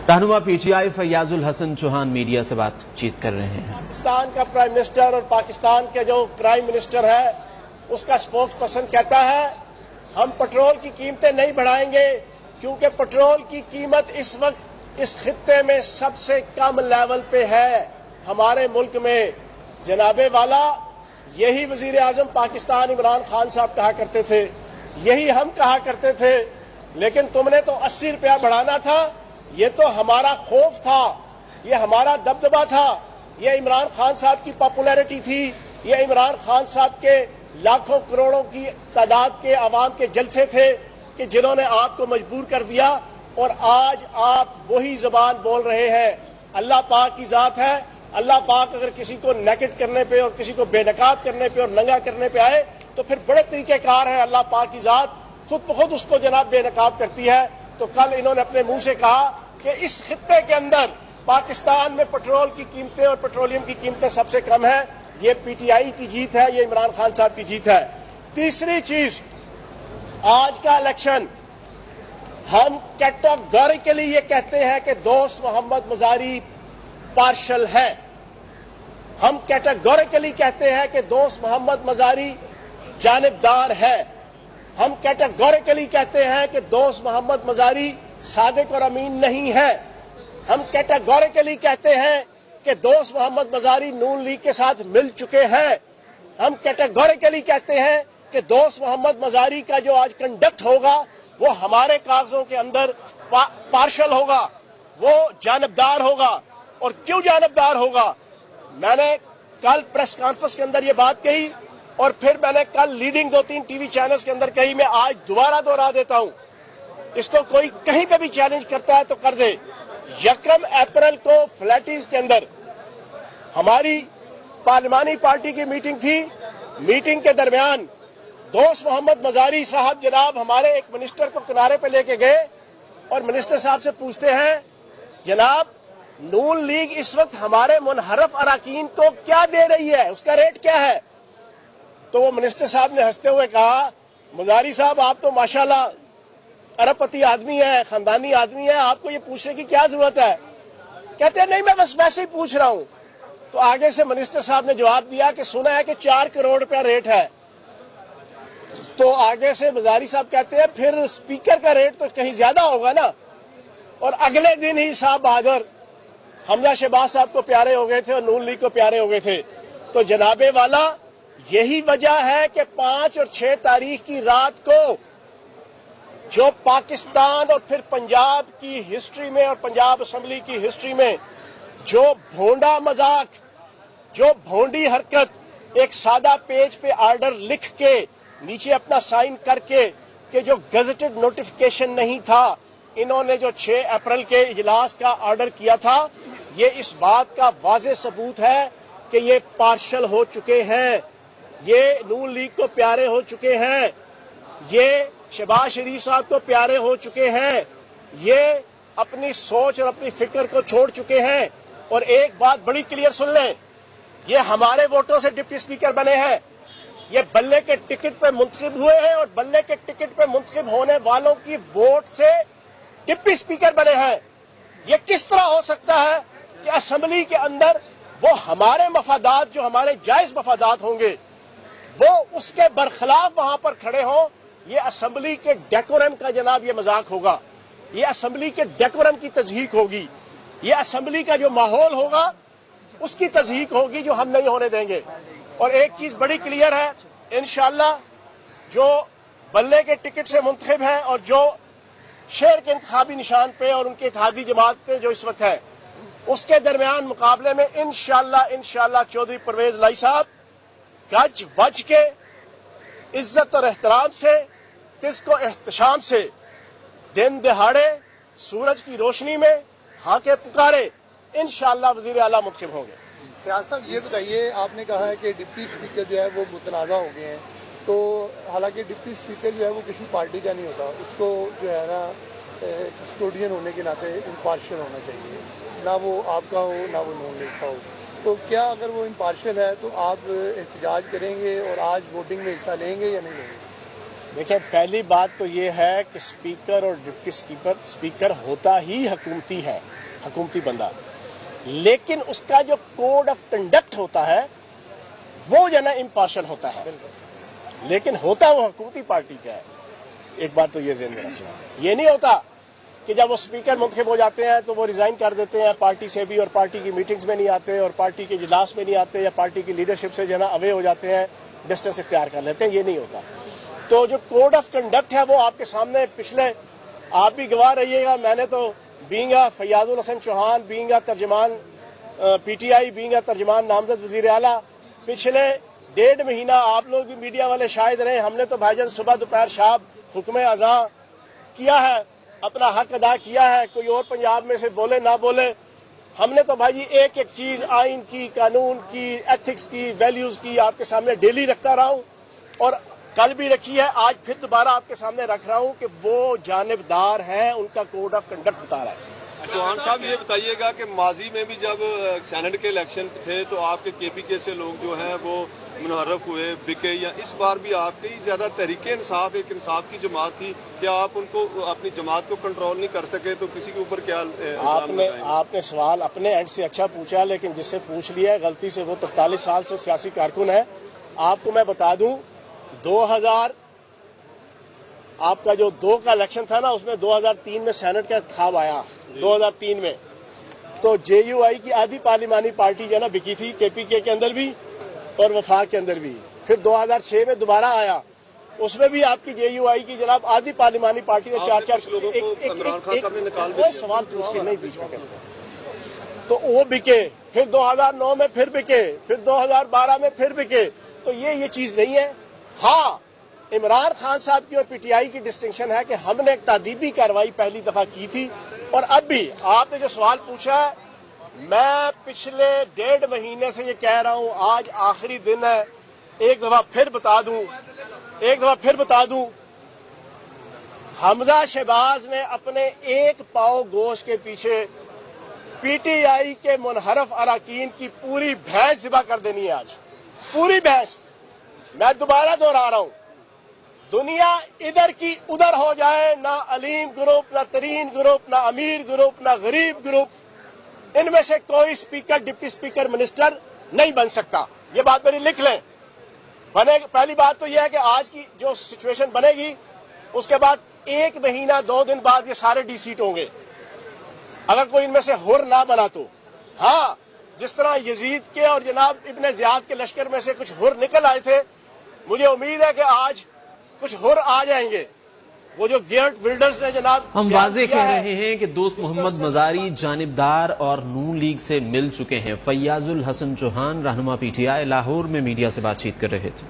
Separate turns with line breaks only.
رہنما P T I Fayyaz ul Hassan Chohan media سے بات چیت کر رہے ہیں۔
پاکستان کا پرائم منسٹر اور پاکستان کے جو کرائم منسٹر ہے اس کا اسپوکس پرسن کہتا ہے ہم پٹرول کی قیمتیں نہیں بڑھائیں گے کیونکہ پٹرول کی قیمت اس وقت اس خطے میں سب سے کم لیول پہ ہے ہمارے ملک میں۔ جناب والا یہی وزیر اعظم پاکستان عمران خان صاحب کہا کرتے تھے، یہی ہم کہا کرتے تھے، لیکن تم نے تو 80 روپیہ بڑھانا تھا۔ یہ تو ہمارا خوف تھا، یہ ہمارا دبدبا تھا، یہ عمران خان صاحب کی پاپولیرٹی تھی، یہ عمران خان صاحب کے لاکھوں کروڑوں کی تعداد کے عوام کے جلسے تھے کہ جنہوں نے آپ کو مجبور کر دیا، اور آج آپ وہی زبان بول رہے ہیں۔ اللہ پاک کی ذات ہے، اللہ پاک اگر کسی کو نیکڈ کرنے پہ اور کسی کو بے نقاب کرنے پہ اور ننگا کرنے پہ آئے تو پھر بڑے طریقہ کار ہے، اللہ پاک کی ذات خود بخود اس کو جناب بے نقاب کرتی ہے۔ تو کل انہوں نے اپنے منہ سے کہا کہ اس خطے کے اندر پاکستان میں پٹرول کی قیمتیں اور پیٹرولیم کی قیمتیں سب سے کم ہیں۔ یہ پی ٹی آئی کی جیت ہے، یہ عمران خان صاحب کی جیت ہے۔ تیسری چیز، آج کا الیکشن ہم کیٹاگوریکلی یہ کہتے ہیں کہ دوست محمد مزاری پارشل ہے۔ ہم کیٹاگوریکلی کہتے ہیں کہ دوست محمد مزاری جانبدار ہے۔ ہم کیٹاگوریکلی کہتے ہیں کہ دوست محمد مزاری صادق اور امین نہیں ہے۔ ہم کیٹاگوریکلی کہتے ہیں کہ دوست محمد مزاری نون لیگ کے ساتھ مل چکے ہیں۔ ہم کیٹاگوریکلی کہتے ہیں کہ دوست محمد مزاری کا جو آج کنڈکٹ ہوگا وہ ہمارے کاغذوں کے اندر پارشل ہوگا، وہ جانبدار ہوگا۔ اور کیوں جانبدار ہوگا؟ میں نے کل پریس کانفرنس کے اندر یہ بات کہی اور پھر میں نے کل لیڈنگ 2-3 ٹی وی چینلز کے اندر کہی، میں آج دوبارہ دوہرا دیتا ہوں، اس کو کوئی کہیں پہ بھی چیلنج کرتا ہے تو کر دے۔ 1 اپریل کو فلیٹیز کے اندر ہماری پارلیمانی پارٹی کی میٹنگ تھی۔ میٹنگ کے درمیان دوست محمد مزاری صاحب جناب ہمارے ایک منسٹر کو کنارے پہ لے کے گئے اور منسٹر صاحب سے پوچھتے ہیں جناب نون لیگ اس وقت ہمارے منحرف اراکین کو کیا دے رہی ہے، اس کا ریٹ کیا ہے؟ تو وہ منسٹر صاحب نے ہنستے ہوئے کہا مزاری صاحب آپ تو ماشاءاللہ ارب پتی آدمی ہے، خاندانی آدمی ہے، آپ کو یہ پوچھنے کی کیا ضرورت ہے؟ کہتے ہیں نہیں میں بس ویسے ہی پوچھ رہا ہوں۔ تو آگے سے منسٹر صاحب نے جواب دیا کہ سنا ہے کہ 4 کروڑ روپیہ ریٹ ہے۔ تو آگے سے مزاری صاحب کہتے ہیں پھر اسپیکر کا ریٹ تو کہیں زیادہ ہوگا نا۔ اور اگلے دن ہی صاحب بہادر حمزہ شہباز صاحب کو پیارے ہو گئے تھے اور نون لیگ کو پیارے ہو گئے تھے۔ تو جناب والا یہی وجہ ہے کہ 5 اور 6 تاریخ کی رات کو جو پاکستان اور پھر پنجاب کی ہسٹری میں اور پنجاب اسمبلی کی ہسٹری میں جو بھونڈا مذاق، جو بھونڈی حرکت، ایک سادہ پیج پہ آرڈر لکھ کے نیچے اپنا سائن کر کے کہ جو گزٹڈ نوٹیفیکیشن نہیں تھا، انہوں نے جو 6 اپریل کے اجلاس کا آرڈر کیا تھا، یہ اس بات کا واضح ثبوت ہے کہ یہ پارشل ہو چکے ہیں، یہ نون لیگ کو پیارے ہو چکے ہیں، یہ شہباز شریف صاحب کو پیارے ہو چکے ہیں، یہ اپنی سوچ اور اپنی فکر کو چھوڑ چکے ہیں۔ اور ایک بات بڑی کلیئر سن لیں، یہ ہمارے ووٹوں سے ڈپٹی اسپیکر بنے ہیں، یہ بلے کے ٹکٹ پہ منتخب ہوئے ہیں اور بلے کے ٹکٹ پہ منتخب ہونے والوں کی ووٹ سے ڈپٹی اسپیکر بنے ہیں۔ یہ کس طرح ہو سکتا ہے کہ اسمبلی کے اندر وہ ہمارے مفادات جو ہمارے جائز مفادات ہوں گے وہ اس کے برخلاف وہاں پر کھڑے ہوں؟ یہ اسمبلی کے ڈیکورم کا جناب یہ مذاق ہوگا، یہ اسمبلی کے ڈیکورم کی تضحیق ہوگی، یہ اسمبلی کا جو ماحول ہوگا اس کی تضحیق ہوگی جو ہم نہیں ہونے دیں گے۔ اور ایک چیز بڑی کلیئر ہے، انشاءاللہ جو بلے کے ٹکٹ سے منتخب ہیں اور جو شہر کے انتخابی نشان پہ اور ان کے اتحادی جماعت پہ جو اس وقت ہے اس کے درمیان مقابلے میں انشاءاللہ چودھری پرویز لائی صاحب گج وج کے عزت اور احترام سے، تزک و احتشام سے، دن دہاڑے سورج کی روشنی میں ہاکے پکارے انشاءاللہ وزیر اعلیٰ منتخب ہوں گے۔
فیاض صاحب یہ بتائیے، آپ نے کہا ہے کہ ڈپٹی اسپیکر جو ہے وہ متنازع ہو گئے ہیں، تو حالانکہ ڈپٹی اسپیکر جو ہے وہ کسی پارٹی کا نہیں ہوتا، اس کو جو ہے نا کسٹوڈین ہونے کے ناطے امپارشل ہونا چاہیے، نہ وہ آپ کا ہو نہ وہ نون لیگ کا ہو، تو کیا اگر وہ امپارشل ہے تو آپ احتجاج کریں گے اور آج ووٹنگ میں حصہ لیں گے یا نہیں لیں گے؟
دیکھیں پہلی بات تو یہ ہے کہ اسپیکر اور ڈپٹی اسپیکر ہوتا ہی حکومتی ہے، حکومتی بندہ، لیکن اس کا جو کوڈ آف کنڈکٹ ہوتا ہے وہ جو ہے نا امپارشل ہوتا ہے، لیکن ہوتا وہ حکومتی پارٹی کا ہے۔ ایک بات تو یہ ذہن میں رکھنا، یہ نہیں ہوتا کہ جب وہ اسپیکر منتخب ہو جاتے ہیں تو وہ ریزائن کر دیتے ہیں پارٹی سے بھی، اور پارٹی کی میٹنگز میں نہیں آتے، اور پارٹی کے اجلاس میں نہیں آتے، یا پارٹی کی لیڈرشپ سے جو ہے نا اوے ہو جاتے ہیں، ڈسٹینس اختیار کر لیتے ہیں۔ یہ نہیں ہوتا۔ تو جو کوڈ آف کنڈکٹ ہے وہ آپ کے سامنے پچھلے، آپ بھی گواہ رہیے گا، میں نے تو بینگ فیاض الحسن چوہان، بینگ ترجمان پی ٹی آئی، بینگ ترجمان نامزد وزیر اعلیٰ، پچھلے 1.5 مہینہ آپ لوگ بھی میڈیا والے شاہد رہے، ہم نے تو بھائی جان صبح دوپہر شام حکم اذاں کیا ہے، اپنا حق ادا کیا ہے، کوئی اور پنجاب میں سے بولے نہ بولے، ہم نے تو بھائی ایک ایک چیز آئین کی، قانون کی، ایتھکس کی، ویلیوز کی آپ کے سامنے ڈیلی رکھتا رہا ہوں، اور کل بھی رکھی ہے، آج پھر دوبارہ آپ کے سامنے رکھ رہا ہوں کہ وہ جانبدار ہیں، ان کا کوڈ آف کنڈکٹ بتا رہا ہے۔
چوہان صاحب یہ بتائیے گا کہ ماضی میں بھی جب سینٹ کے الیکشن تھے تو آپ کے کے پی کے سے لوگ جو ہیں وہ منحرف ہوئے، بکے، یا اس بار بھی آپ کی زیادہ تحریک انصاف، ایک انصاف کی جماعت تھی، کیا آپ ان کو اپنی جماعت کو کنٹرول نہیں کر سکے؟ تو کسی کے اوپر کیا
آپ نے سوال اپنے اینڈ سے اچھا پوچھا، لیکن جس سے پوچھ لیا ہے غلطی سے، وہ 43 سال سے سیاسی کارکن ہے۔ آپ کو میں بتا دوں 2000 آپ کا جو 2 کا الیکشن تھا نا، اس میں 2003 میں سینٹ کا انتخاب آیا، 2003 میں تو جے یو آئی کی آدھی پارلیمانی پارٹی جو ہے نا بکی تھی، کے پی کے اندر بھی اور وفاق کے اندر بھی۔ پھر 2006 میں دوبارہ آیا، اس میں بھی آپ کی جے یو آئی کی جناب آدھی پارلیمانی پارٹی نے 4
لوگوں کو عمران خان صاحب نے نکال دیا۔
سوال پوچھ کے نہیں بیچ میں کرتے، تو وہ بکے، پھر 2009 میں پھر بکے، پھر 2012 میں پھر بکے۔ تو یہ چیز نہیں ہے۔ ہاں، عمران خان صاحب کی اور پی ٹی آئی کی ڈسٹنکشن ہے کہ ہم نے ایک تادیبی کارروائی پہلی دفعہ کی تھی، اور اب بھی آپ نے جو سوال پوچھا ہے، میں پچھلے 1.5 مہینے سے یہ کہہ رہا ہوں، آج آخری دن ہے، ایک دفعہ پھر بتا دوں، حمزہ شہباز نے اپنے ایک پاؤ گوشت کے پیچھے پی ٹی آئی کے منحرف اراکین کی پوری بھینس ذبح کر دینی ہے، آج پوری بھینس۔ میں دوبارہ دوہرا رہا ہوں، دنیا ادھر کی ادھر ہو جائے، نہ علیم گروپ، نہ ترین گروپ، نہ امیر گروپ، نہ غریب گروپ، ان میں سے کوئی اسپیکر، ڈپٹی اسپیکر، منسٹر نہیں بن سکتا۔ یہ بات میری لکھ لیں۔ پہلی بات تو یہ ہے کہ آج کی جو سچویشن بنے گی، اس کے بعد 1 مہینہ 2 دن بعد یہ سارے ڈی سیٹ ہوں گے، اگر کوئی ان میں سے حر نہ بنا تو۔ ہاں، جس طرح یزید کے اور جناب ابن زیاد کے لشکر میں سے کچھ حر نکل آئے تھے، مجھے امید ہے کہ آج کچھ حر آ جائیں گے۔ وہ جو گیئرٹ بلڈرز نے جناب،
ہم واضح کہہ رہے ہیں کہ دوست محمد مزاری جانبدار اور نون لیگ سے مل چکے ہیں۔ فیاض الحسن چوہان، رہنما پی ٹی آئی، لاہور میں میڈیا سے بات چیت کر رہے تھے۔